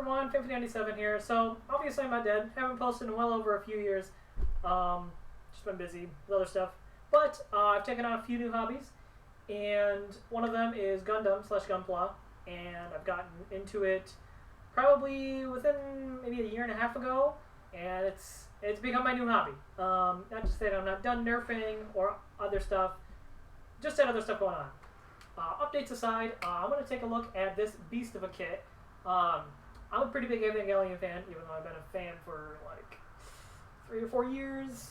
everyone, 5097 here. So, obviously I'm not dead. Haven't posted in well over a few years. Just been busy with other stuff. But I've taken on a few new hobbies. And one of them is Gundam/Gunpla. And I've gotten into it probably within maybe a year and a half ago. And it's become my new hobby. Not just that I'm not done nerfing or other stuff. Just had other stuff going on. Updates aside, I'm going to take a look at this beast of a kit. I'm a pretty big Evangelion fan, even though I've been a fan for like 3 or 4 years.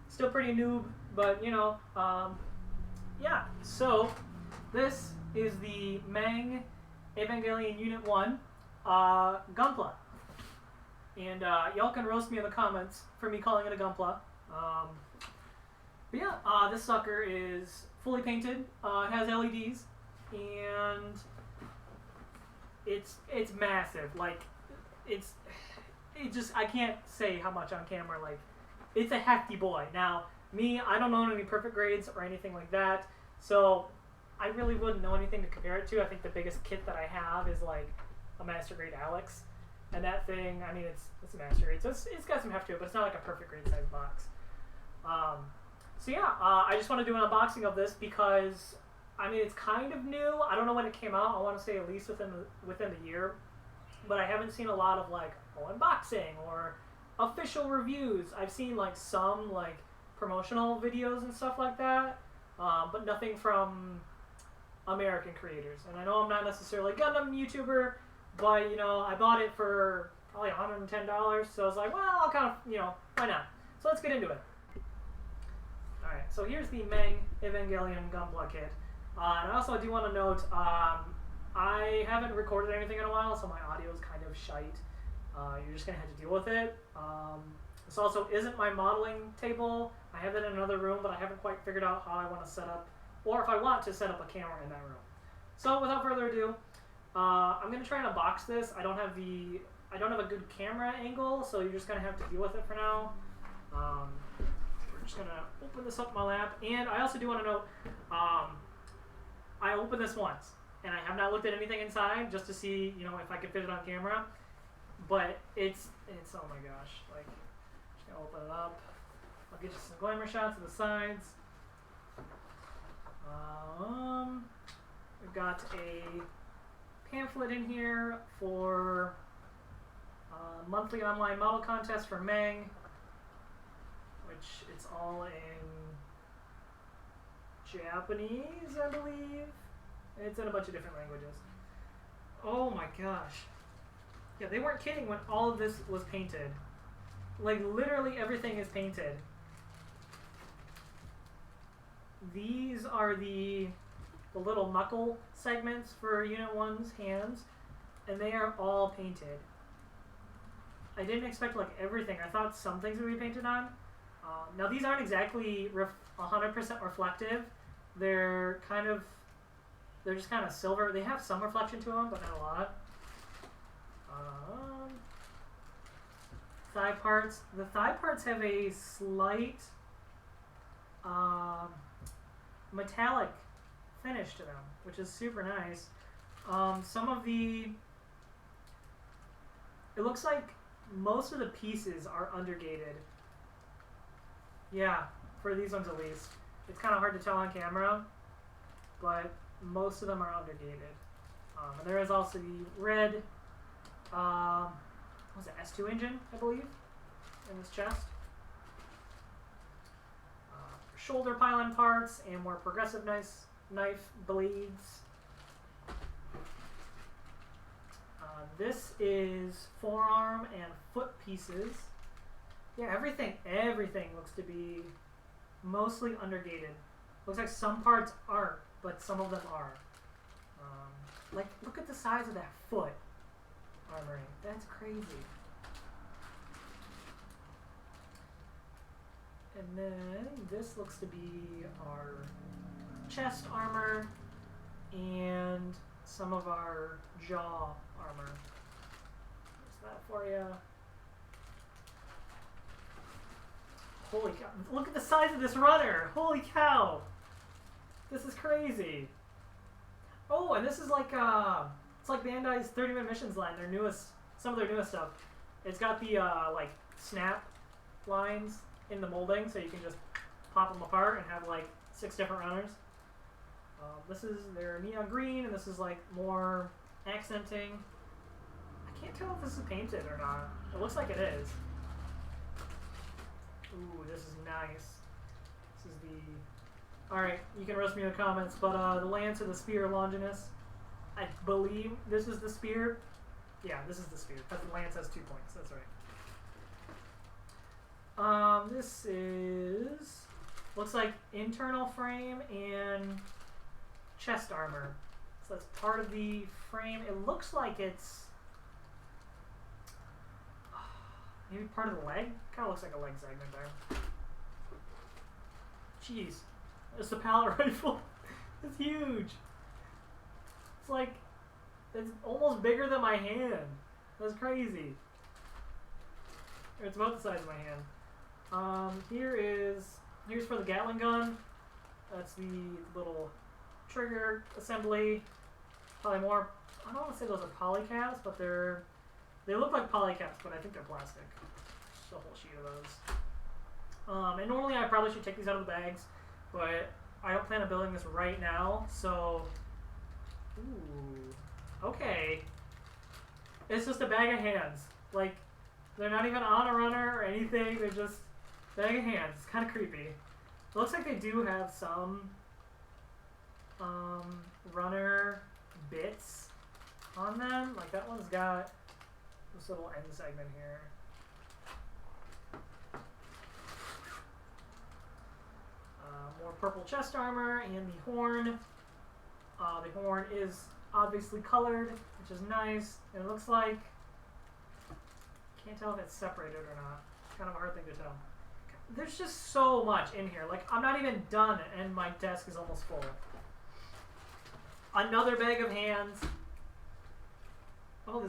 Still pretty noob, but you know, yeah. So this is the Meng Evangelion Unit 1 Gunpla. And y'all can roast me in the comments for me calling it a Gunpla. But yeah, this sucker is fully painted. It has LEDs, and it's massive. Like, I can't say how much on camera. Like, it's a hefty boy. Now, me, I don't own any perfect grades or anything like that, so I really wouldn't know anything to compare it to. I think the biggest kit that I have is like a Master Grade Alex, and that thing, I mean, it's a Master Grade, so it's got some heft to it, but it's not like a perfect grade size box. So yeah, I just want to do an unboxing of this because, I mean, it's kind of new. I don't know when it came out. I want to say at least within the year, but I haven't seen a lot of like unboxing or official reviews. I've seen like some like promotional videos and stuff like that, but nothing from American creators. And I know I'm not necessarily a Gundam YouTuber, but you know, I bought it for probably $110, so I was like, well, I'll kind of, you know, why not? So let's get into it. Alright, so here's the Meng Evangelion Gunpla kit. And I also do want to note, I haven't recorded anything in a while, so my audio is kind of shite. You're just going to have to deal with it. This also isn't my modeling table. I have it in another room, but I haven't quite figured out how I want to set up, or if I want to set up a camera in that room. So without further ado, I'm going to try and unbox this. I don't have a good camera angle, so you're just going to have to deal with it for now. We're just going to open this up in my lap. And I also do want to note, I opened this once, and I have not looked at anything inside just to see, you know, if I could fit it on camera. But it's oh my gosh, like, just gonna open it up. I'll get you some glamour shots of the sides. We've got a pamphlet in here for a monthly online model contest for Meng, which it's all in Japanese, I believe. It's in a bunch of different languages. Oh my gosh. Yeah, they weren't kidding when all of this was painted. Like, literally everything is painted. These are the little knuckle segments for Unit 1's hands, and they are all painted. I didn't expect, like, everything. I thought some things would be painted on. Now, these aren't exactly 100% reflective. They're just kind of silver. They have some reflection to them, but not a lot. Thigh parts. The thigh parts have a slight metallic finish to them, which is super nice. It looks like most of the pieces are undergated. Yeah, for these ones at least. It's kind of hard to tell on camera, but most of them are undergated. And there is also the red, what was it, S2 engine, I believe, in this chest. Shoulder pylon parts and more progressive knife blades. This is forearm and foot pieces. Yeah, everything looks to be mostly undergated. Looks like some parts aren't, but some of them are. Like, look at the size of that foot armoring. That's crazy. And then this looks to be our chest armor and some of our jaw armor. There's that for you. Holy cow. Look at the size of this runner. Holy cow. This is crazy. Oh, and this is like It's like Bandai's 30-minute missions line, some of their newest stuff. It's got the like snap lines in the molding, so you can just pop them apart and have like 6 different runners. This is their neon green, and this is like more accenting. I can't tell if this is painted or not. It looks like it is. Ooh, this is nice. This is the... Alright, you can roast me in the comments, but the lance or the spear of Longinus, I believe this is the spear. Yeah, this is the spear. The lance has 2 points, that's right. This is... Looks like internal frame and chest armor. So that's part of the frame. It looks like it's maybe part of the leg. Kind of looks like a leg segment there. Jeez, it's the pallet rifle. It's huge. It's like it's almost bigger than my hand. That's crazy. It's about the size of my hand. Here's for the Gatling gun. That's the little trigger assembly. Probably more. I don't want to say those are polycaps, but they look like polycaps, but I think they're plastic. Just a whole sheet of those. And normally I probably should take these out of the bags, but I don't plan on building this right now. So, ooh, okay. It's just a bag of hands. Like, they're not even on a runner or anything. They're just bag of hands. It's kind of creepy. It looks like they do have some runner bits on them. Like that one's got this little end segment here. More purple chest armor and the horn. The horn is obviously colored, which is nice. And it looks like, can't tell if it's separated or not. It's kind of a hard thing to tell. There's just so much in here. Like, I'm not even done and my desk is almost full. Another bag of hands. Oh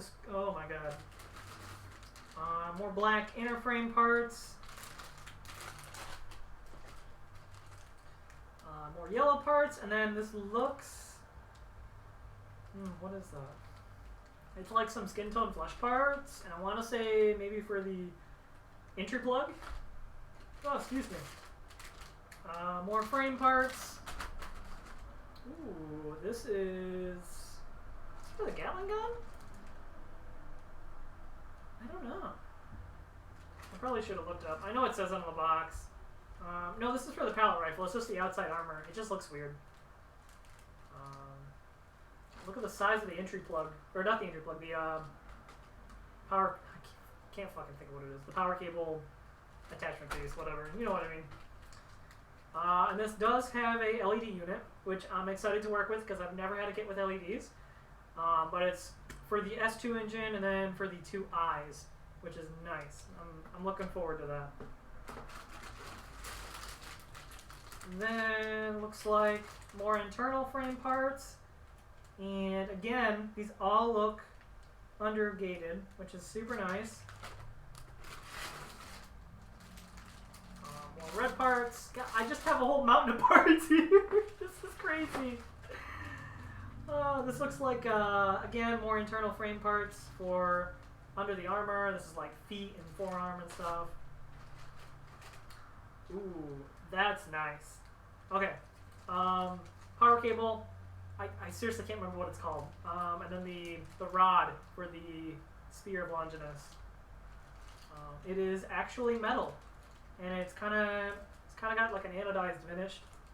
my god. More black inner frame parts. More yellow parts, and then this looks... what is that? It's like some skin tone flesh parts, and I want to say maybe for the entry plug. Oh, excuse me. More frame parts. Ooh, this is for the Gatling gun? I don't know. I probably should have looked up. I know it says on the box. No, this is for the pallet rifle. It's just the outside armor. It just looks weird. Look at the size of the entry plug. Or not the entry plug, the power... I can't fucking think of what it is. The power cable attachment case, whatever. You know what I mean. And this does have a LED unit, which I'm excited to work with because I've never had a kit with LEDs. But it's for the S2 engine and then for the 2 eyes, which is nice. I'm looking forward to that. And then looks like more internal frame parts. And again, these all look undergated, which is super nice. More red parts. God, I just have a whole mountain of parts here. This is crazy. This looks like, again, more internal frame parts for under the armor. This is like feet and forearm and stuff. Ooh, that's nice. Okay. Power cable. I seriously can't remember what it's called. And then the rod for the Spear of Longinus. It is actually metal, and it's kind of got like an anodized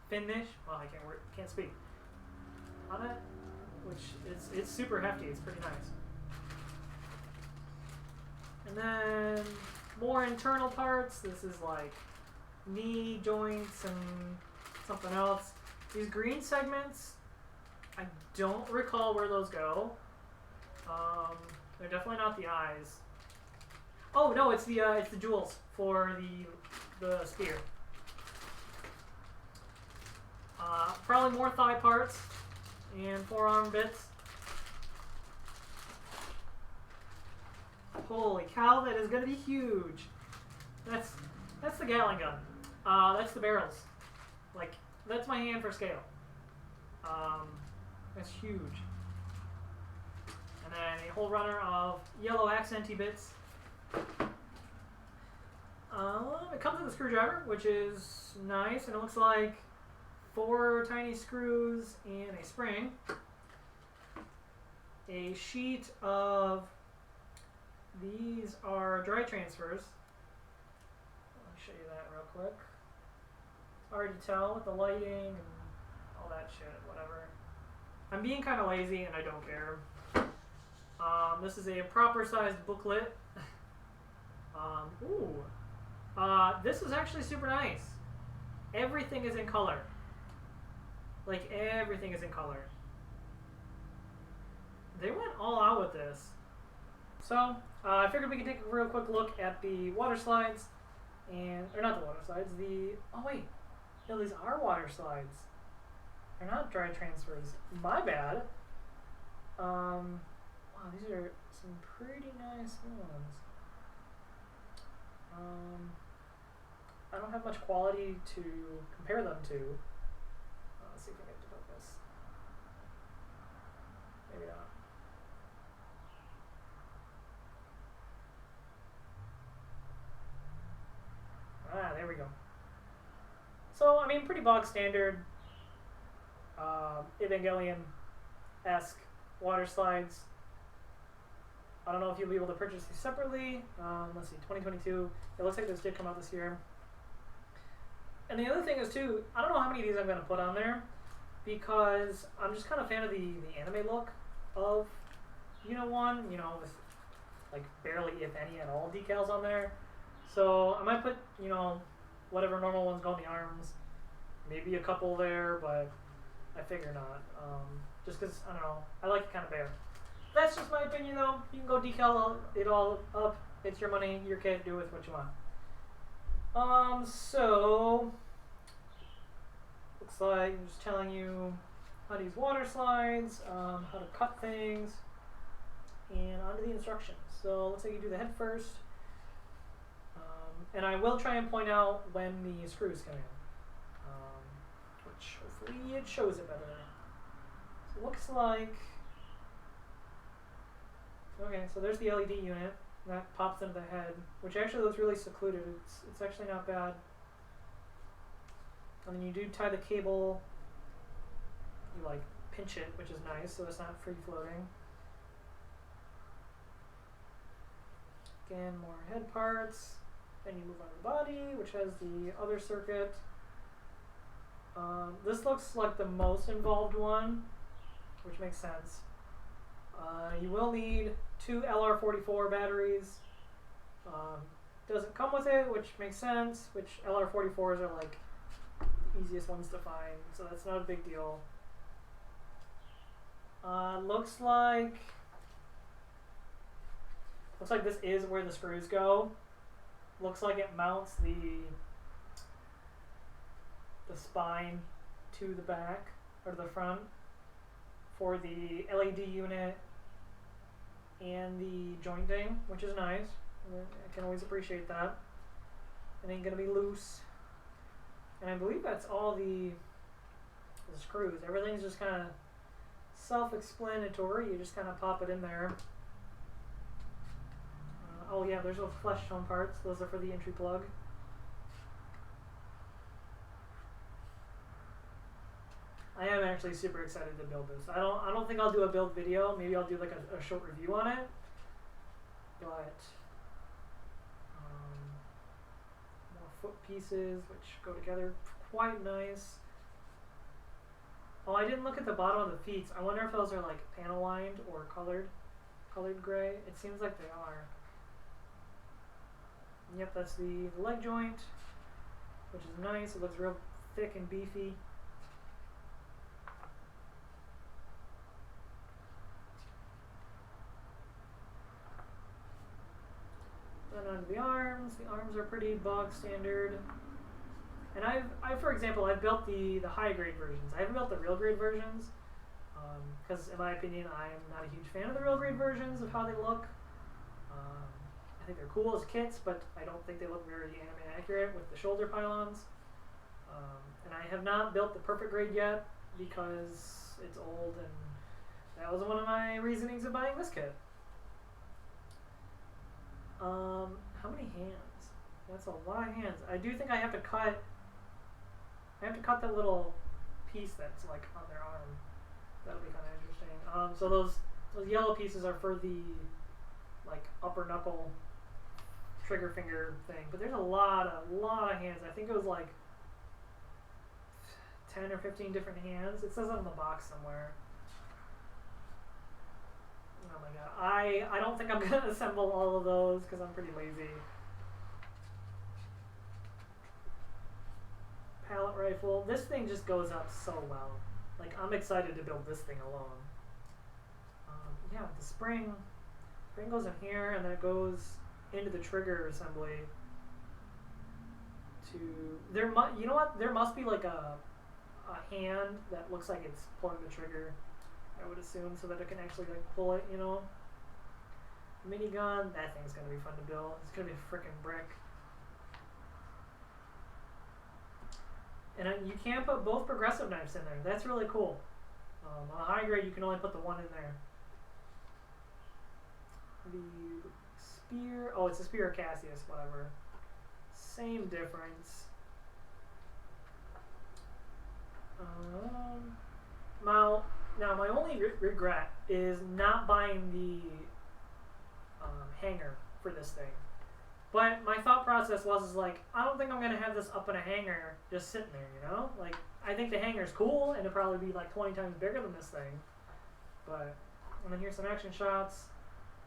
finish. Well, I can't speak on it, which it's super hefty. It's pretty nice. And then more internal parts. This is like knee joints and something else. These green segments, I don't recall where those go. They're definitely not the eyes. Oh no, it's the jewels for the spear. Probably more thigh parts and forearm bits. Holy cow, that is gonna be huge. That's the Gatling gun. That's the barrels. Like, that's my hand for scale. That's huge. And then a whole runner of yellow accenty bits. It comes with a screwdriver, which is nice, and it looks like 4 tiny screws and a spring. A sheet of, these are dry transfers. Let me show you that real quick. It's hard to tell with the lighting and all that shit, whatever. I'm being kind of lazy and I don't care. This is a proper sized booklet. This is actually super nice. Everything is in color. Like, everything is in color. They went all out with this. So, I figured we could take a real quick look at the water slides. Or not the water slides, oh wait. No, these are water slides. They're not dry transfers. My bad. Wow, these are some pretty nice ones. I don't have much quality to compare them to. Let's see if we can get to focus. Maybe not. There we go. So, I mean, pretty bog standard Evangelion-esque water slides. I don't know if you'll be able to purchase these separately. Let's see, 2022. It looks like this did come out this year. And the other thing is, too, I don't know how many of these I'm going to put on there because I'm just kind of a fan of the anime look of Unit 1, you know, with like barely, if any, at all decals on there. So I might put, you know, whatever normal ones go in the arms. Maybe a couple there, but I figure not. Just because, I don't know, I like it kind of bare. That's just my opinion, though. You can go decal it all up. It's your money, your kid, do with what you want. So looks like I'm just telling you how to use water slides, how to cut things, and onto the instructions. So looks like you do the head first. And I will try and point out when the screws come in, which hopefully it shows it better. So it looks like, okay, so there's the LED unit. That pops into the head, which actually looks really secluded. It's actually not bad. And then you do tie the cable. You like pinch it, which is nice, so it's not free floating. Again, more head parts. Then you move on to the body, which has the other circuit. This looks like the most involved one, which makes sense. You will need 2 LR44 batteries. Doesn't come with it, which makes sense, which LR44s are like the easiest ones to find, so that's not a big deal. Looks like this is where the screws go. Looks like it mounts the spine to the back or the front for the LED unit and the jointing, which is nice. I can always appreciate that. It ain't gonna be loose. And I believe that's all the screws. Everything's just kind of self-explanatory. You just kind of pop it in there. Oh yeah, there's those flesh tone parts. Those are for the entry plug. I am actually super excited to build this. I don't think I'll do a build video. Maybe I'll do like a short review on it. But more foot pieces which go together quite nice. Oh, I didn't look at the bottom of the feet. I wonder if those are like panel lined or colored gray. It seems like they are. Yep, that's the leg joint, which is nice. It looks real thick and beefy. Then onto the arms. The arms are pretty bog standard. And I've for example, I've built the high grade versions. I haven't built the real grade versions because, in my opinion, I'm not a huge fan of the real grade versions of how they look. I think they're cool as kits, but I don't think they look very anime accurate with the shoulder pylons. And I have not built the perfect grade yet because it's old and that was one of my reasonings of buying this kit. How many hands? That's a lot of hands. I do think I have to cut. I have to cut that little piece that's like on their arm. That'll be kind of interesting. So those yellow pieces are for the like upper knuckle trigger finger thing. But there's a lot of hands. I think it was like 10 or 15 different hands. It says it on the box somewhere. Oh my god. I don't think I'm gonna assemble all of those because I'm pretty lazy. Pallet rifle. This thing just goes up so well. Like, I'm excited to build this thing alone. Yeah, the spring goes in here and then it goes into the trigger assembly. You know what? There must be like a hand that looks like it's pulling the trigger, I would assume, so that it can actually like pull it, you know? Minigun, that thing's gonna be fun to build. It's gonna be a freaking brick. And you can put both progressive knives in there. That's really cool. On a high grade, you can only put the one in there. The spear, oh, it's a spear of Cassius, whatever. Same difference. Now my only regret is not buying the hanger for this thing. But my thought process was like, I don't think I'm going to have this up in a hanger just sitting there, you know? Like, I think the hanger's cool, and it'll probably be like 20 times bigger than this thing. But, and then here's some action shots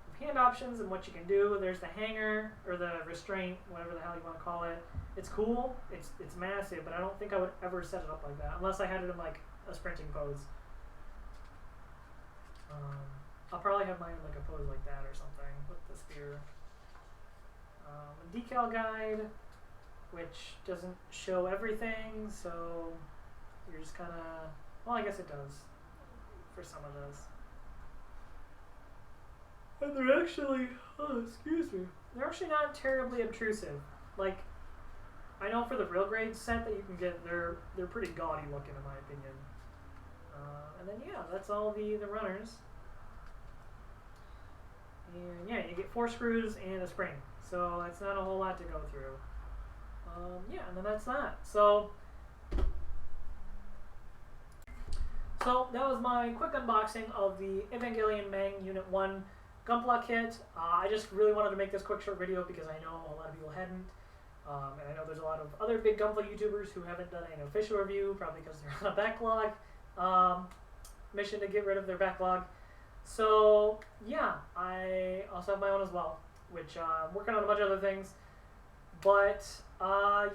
of hand options and what you can do. There's the hanger, or the restraint, whatever the hell you want to call it. It's cool, it's massive, but I don't think I would ever set it up like that, unless I had it in like a sprinting pose. I'll probably have mine in like a pose like that or something, with the spear. A decal guide, which doesn't show everything, so you're just kind of, well, I guess it does for some of this. And they're actually, oh, excuse me, they're actually not terribly obtrusive. Like, I know for the real grade set that you can get, they're pretty gaudy looking in my opinion. And then yeah, that's all the runners. And yeah, you get 4 screws and a spring. So that's not a whole lot to go through. Yeah, and then that's that. So that was my quick unboxing of the Evangelion Meng Unit 1 Gunpla kit. I just really wanted to make this quick short video because I know a lot of people hadn't. And I know there's a lot of other big Gunpla YouTubers who haven't done an official review, probably because they're on a backlog mission to get rid of their backlog. So yeah, I also have my own as well, which I'm working on a bunch of other things. But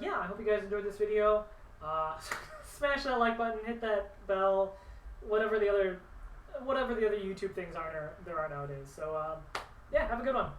yeah, I hope you guys enjoyed this video. Smash that like button, hit that bell, whatever the other YouTube things there are nowadays. So yeah, have a good one.